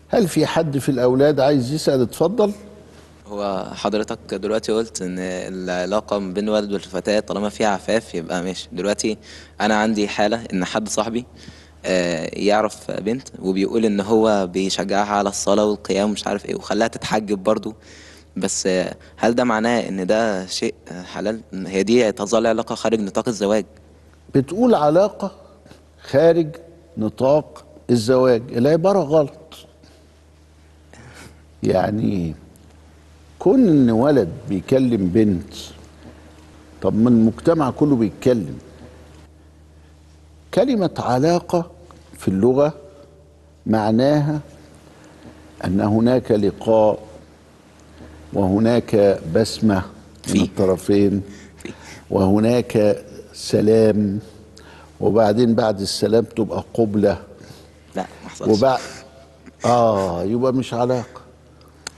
هل في حد في الأولاد عايز يسأل؟ اتفضل. هو حضرتك دلوقتي قلت ان العلاقة ما بين الولد والفتاة طالما فيها عفاف يبقى ماشي. دلوقتي انا عندي حالة ان حد صاحبي يعرف بنت وبيقول ان هو بيشجعها على الصلاة والقيام ومش عارف ايه وخلاها تتحجب برضو. بس هل ده معناه ان ده شيء حلال؟ هي دي تظل علاقة خارج نطاق الزواج؟ بتقول علاقة خارج نطاق الزواج، العبارة غلط. يعني كون ان ولد بيكلم بنت، طب ما المجتمع كله بيتكلم. كلمة علاقة في اللغة معناها أن هناك لقاء وهناك بسمة من في الطرفين في وهناك سلام، وبعدين بعد السلام تبقى قبلة، لا ما حصلش. وبعد يبقى مش علاقة.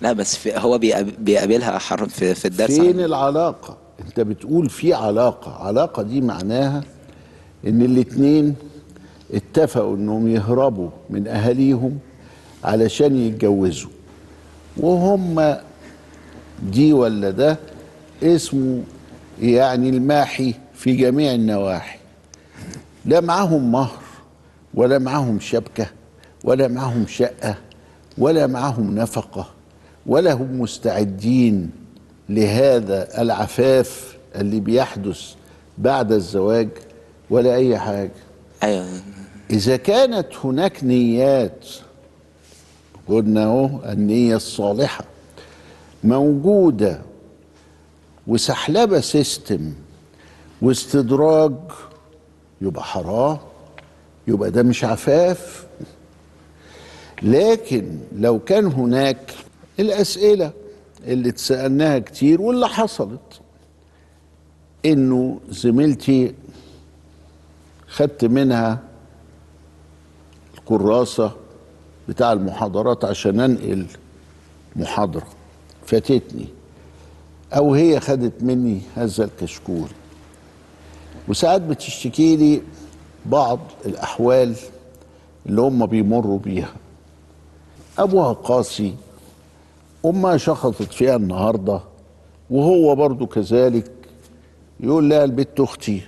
لا بس هو بيقابلها في الدرس فين عندنا. العلاقة؟ انت بتقول في علاقة. علاقة دي معناها ان الاتنين اتفقوا انهم يهربوا من اهاليهم علشان يتجوزوا، وهم دي ولا ده اسمه يعني الماحي في جميع النواحي. لا معاهم مهر ولا معاهم شبكة ولا معاهم شقة ولا معاهم نفقة، ولا هم مستعدين لهذا العفاف اللي بيحدث بعد الزواج ولا أي حاجة. ايوه. إذا كانت هناك نيات، قلنا اهو النية الصالحة موجودة، وسحلبة سيستم واستدراج، يبقى حرام، يبقى ده مش عفاف. لكن لو كان هناك الأسئلة اللي اتسألناها كتير واللي حصلت، إنه زميلتي خدت منها الكراسة بتاع المحاضرات عشان أنقل محاضرة فاتتني، أو هي خدت مني هذا الكشكول. وساعات بتشتكي لي بعض الأحوال اللي هم بيمروا بيها. أبوها قاسي، أمها شخطت فيها النهاردة، وهو برضو كذلك يقول لها البت أختي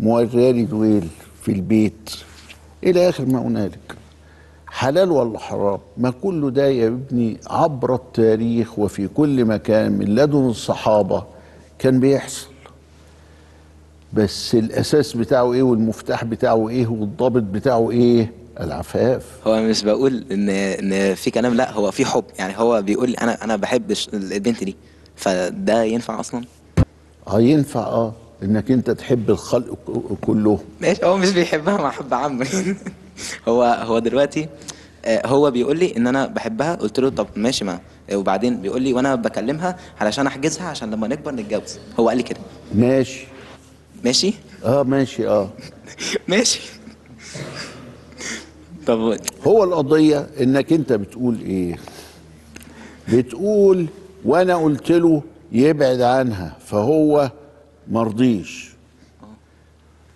موريالي دويل في البيت، إلى آخر ما هنالك. حلال ولا حرام؟ ما كل ده يا ابني عبر التاريخ وفي كل مكان من لدن الصحابة كان بيحصل. بس الأساس بتاعه إيه والمفتاح بتاعه إيه والضابط بتاعه إيه؟ العفاف. هو مش بقول ان في كلام، لا هو في حب. يعني هو بيقول لي انا بحب البنت دي، فده ينفع اصلا؟ ينفع انك انت تحب الخلق كلهم. ماشي، هو مش بيحبها مع حب عمه. هو دلوقتي هو بيقول لي ان انا بحبها. قلت له طب ماشي، ما وبعدين بيقول لي وانا بكلمها علشان احجزها عشان لما نكبر نتجوز. هو قال لي كده. ماشي. ماشي. ماشي ماشي. طب هو القضية انك انت بتقول ايه؟ بتقول وانا قلت له يبعد عنها فهو مرضيش،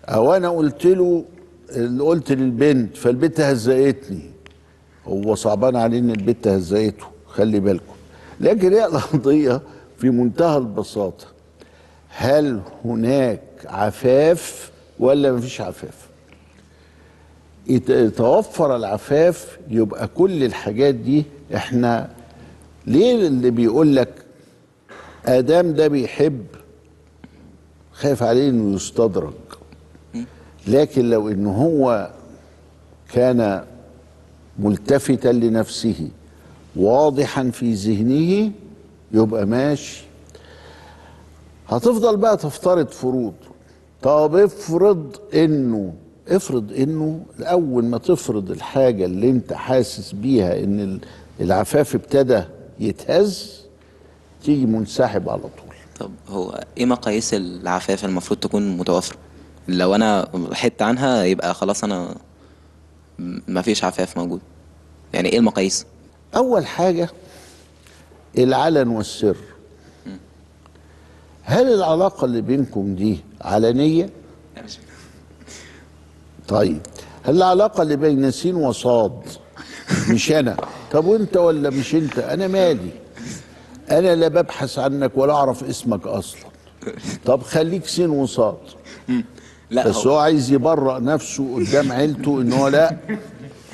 او انا قلت له اللي قلت للبنت فالبنت هزقتني. هو صعبان عليه ان البنت هزقته، خلي بالكم. لكن هي القضية في منتهى البساطة، هل هناك عفاف ولا مفيش عفاف؟ يتوفر العفاف يبقى كل الحاجات دي. احنا ليه اللي بيقول لك ادام ده بيحب خايف عليه انه يستدرج؟ لكن لو انه هو كان ملتفتا لنفسه واضحا في ذهنه يبقى ماشي. هتفضل بقى تفترض فروض. طب افرض انه اول ما تفرض الحاجة اللي انت حاسس بيها ان العفاف ابتدى يتهز، تيجي منسحب على طول. طب هو ايه مقاييس العفاف المفروض تكون متوافرة؟ لو انا حدت عنها يبقى خلاص انا ما فيش عفاف موجود. يعني ايه المقاييس؟ اول حاجة العلن والسر. هل العلاقة اللي بينكم دي علنية؟ طيب هل العلاقة اللي بين سين وصاد، مش أنا، طب وانت ولا مش انت؟ انا مالي، انا لا ببحث عنك ولا اعرف اسمك اصلا. طب خليك سين وصاد. لا بس هو عايز يبرأ نفسه قدام عيلته ان هو لا،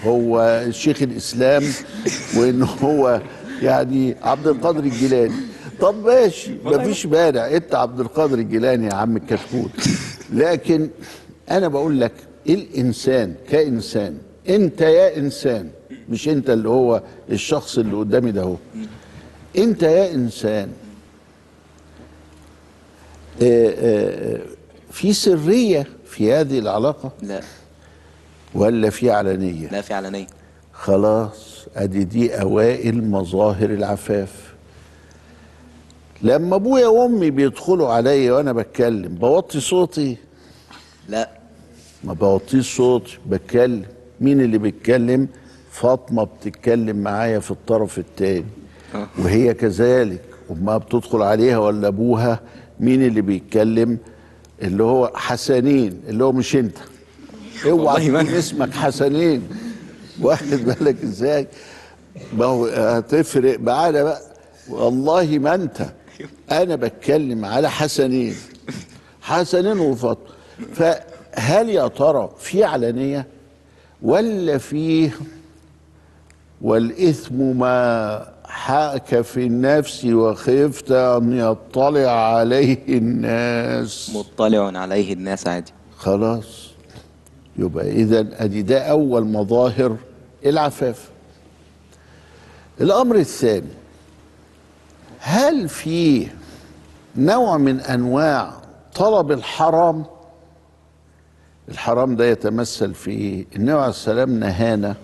هو شيخ الاسلام، وان هو يعني عبد القادر الجيلاني. طب ماشي، مفيش مانع، انت عبد القادر الجيلاني يا عم الكتكوت. لكن انا بقول لك الانسان كانسان، انت يا انسان، مش انت اللي هو الشخص اللي قدامي ده هو، انت يا انسان في سرية في هذه العلاقة لا ولا في علنية؟ لا، في علنية. خلاص، ادي دي اوائل مظاهر العفاف. لما ابويا وامي بيدخلوا عليا وانا بتكلم بوطي صوتي؟ لا. ما بوطيش صوتي، بتكلم. مين اللي بيتكلم؟ فاطمه بتتكلم معايا في الطرف الثاني، وهي كذلك. امها بتدخل عليها ولا ابوها، مين اللي بيتكلم؟ اللي هو حسنين، اللي هو مش انت. اوعى تكون اسمك حسنين، واخد بالك ازاي؟ ما هو هتفرق معانا بقى، والله ما انت. انا بتكلم على حسنين، حسنين وفاطمه. فهل يا ترى في علانيه ولا فيه والاثم ما حاك في النفس وخفت ان يطلع عليه الناس؟ مطلع عليه الناس عادي. خلاص، يبقى اذا ادي ده اول مظاهر العفاف. الامر الثاني، هل في نوع من انواع طلب الحرام؟ الحرام ده يتمثل في ايه؟ النبي عليه السلام نهانا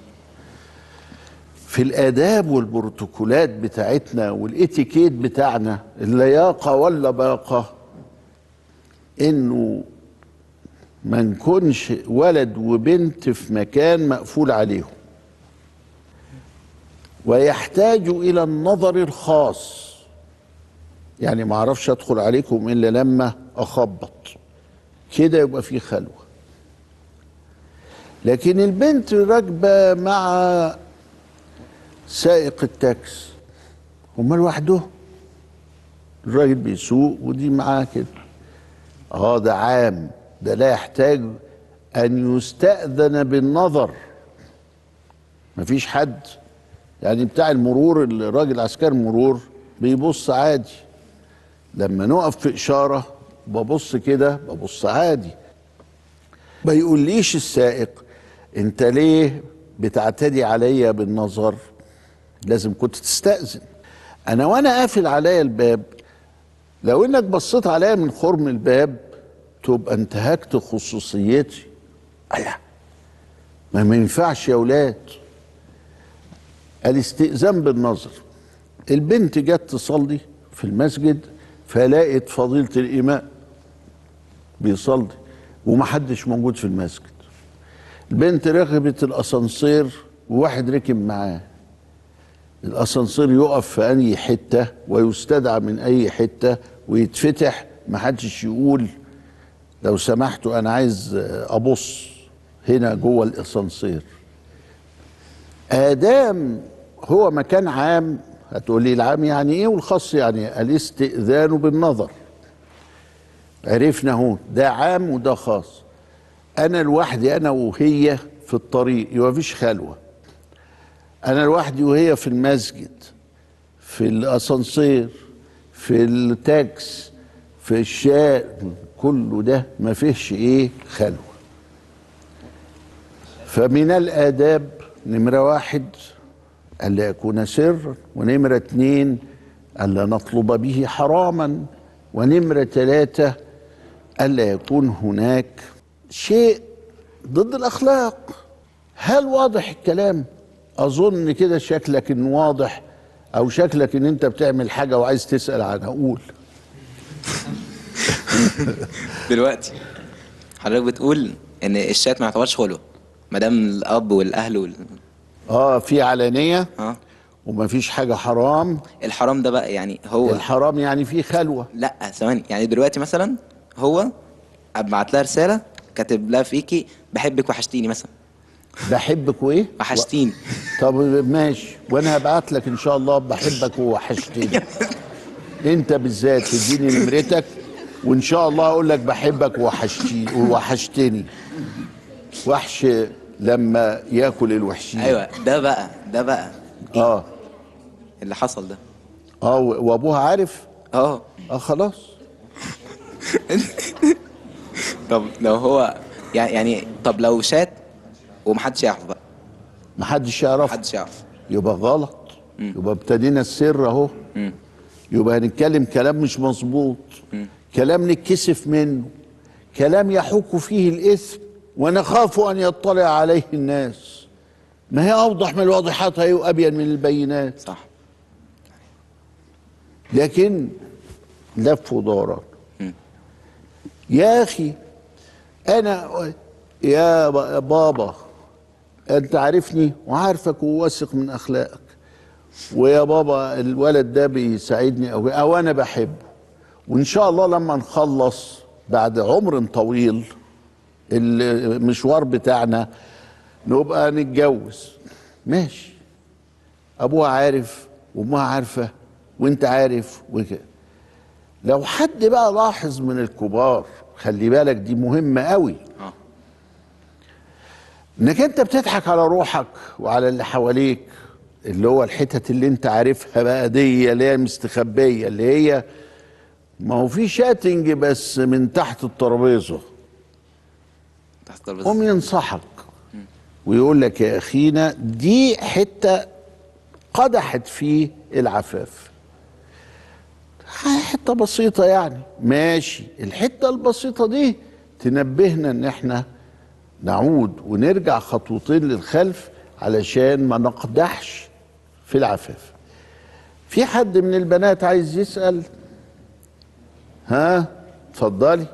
في الاداب والبروتوكولات بتاعتنا والاتيكيت بتاعنا، اللياقه واللباقه، انه ما نكونش ولد وبنت في مكان مقفول عليهم، ويحتاج الى النظر الخاص. يعني ما اعرفش ادخل عليكم الا لما اخبط كده، يبقى في خلوه. لكن البنت راكبه مع سائق التاكس، هما لوحده، الراجل بيسوق ودي معاه كده، ده عام، ده لا يحتاج ان يستأذن بالنظر. مفيش حد يعني بتاع المرور، الراجل عسكري المرور بيبص عادي، لما نقف في اشاره ببص كده، ببص عادي. ما يقوليش السائق انت ليه بتعتدي عليا بالنظر؟ لازم كنت تستأذن. انا وانا قافل عليا الباب، لو انك بصيت عليا من خرم الباب تبقى انتهكت خصوصيتي. ما ينفعش يا ولاد. الاستئذان بالنظر. البنت جت تصلي في المسجد فلقت فضيلة الإمام بيصلي ومحدش موجود في المسجد. البنت ركبت الأسانسير وواحد ركب معاه، الأسانسير يقف في أي حتة ويستدعى من أي حتة ويتفتح، محدش يقول لو سمحتوا أنا عايز أبص هنا جوه الأسانسير. آدام هو مكان عام، هتقولي العام يعني ايه والخاص يعني ايه؟ الاستئذان بالنظر. عرفنا اهو، ده عام وده خاص. انا لوحدي انا وهي في الطريق يبقى مفيش خلوه، انا لوحدي وهي في المسجد، في الاسانسير، في التاكس، في الشارع، كله ده ما فيهش ايه؟ خلوه. فمن الآداب نمرة 1 ألا يكون سر، ونمرة 2 ألا نطلب به حراما، ونمرة 3 ألا يكون هناك شيء ضد الأخلاق. هل واضح الكلام؟ أظن كده شكلك إنه واضح، أو شكلك إن أنت بتعمل حاجة وعايز تسأل عنها. قول. دلوقتي حضرتك بتقول إن الشات ما يعتبرش خلوة ما دام الأب والأهل في علانية ومفيش حاجة حرام. الحرام ده بقى يعني هو الحرام يعني فيه خلوة. لا ثواني، يعني دلوقتي مثلا هو ابعت لها رسالة كاتب لها فيكي بحبك وحشتيني مثلا. بحبك وايه؟ وحشتيني. طب ماشي، وانا هبعت لك ان شاء الله بحبك ووحشتني. انت بالذات تديني نمرتك، وان شاء الله اقول لك بحبك ووحشتني. وحش لما ياكل الوحشين. ايوه، ده بقى اه اللي حصل ده. اه، وابوها عارف. اه. خلاص. طب لو هو يعني طب لو شات ومحدش يعرف بقى. محدش يعرف. محدش يعرف. يبقى غلط. يبقى ابتدينا السر اهو. يبقى هنتكلم كلام مش مظبوط، كلام نتكسف منه، كلام يحك فيه الإثم ونخاف أن يطلع عليه الناس. ما هي أوضح من الواضحات هي وأبين من البينات. صح. لكن لف ودوران. يا أخي أنا يا بابا أنت عارفني وعارفك وواثق من أخلاقك، ويا بابا الولد ده بيساعدني أو أنا بحبه، وإن شاء الله لما نخلص بعد عمر طويل المشوار بتاعنا نبقى نتجوز. ماشي، أبوها عارف وأمها عارفة وأنت عارف وكده. لو حد بقى لاحظ من الكبار، خلي بالك دي مهمة قوي، انك انت بتضحك على روحك وعلى اللي حواليك، اللي هو الحتت اللي انت عارفها بقى دي اللي هي مستخبية، اللي هي ما هو في شاتنج بس من تحت الترابيزة. تحت الترابيزة. قوم ينصحك ويقول لك يا اخينا دي حتة قدحت في العفاف، حتة بسيطة يعني. ماشي، الحتة البسيطة دي تنبهنا ان احنا نعود ونرجع خطوتين للخلف علشان ما نقدحش في العفاف. في حد من البنات عايز يسأل؟ ها اتفضلي.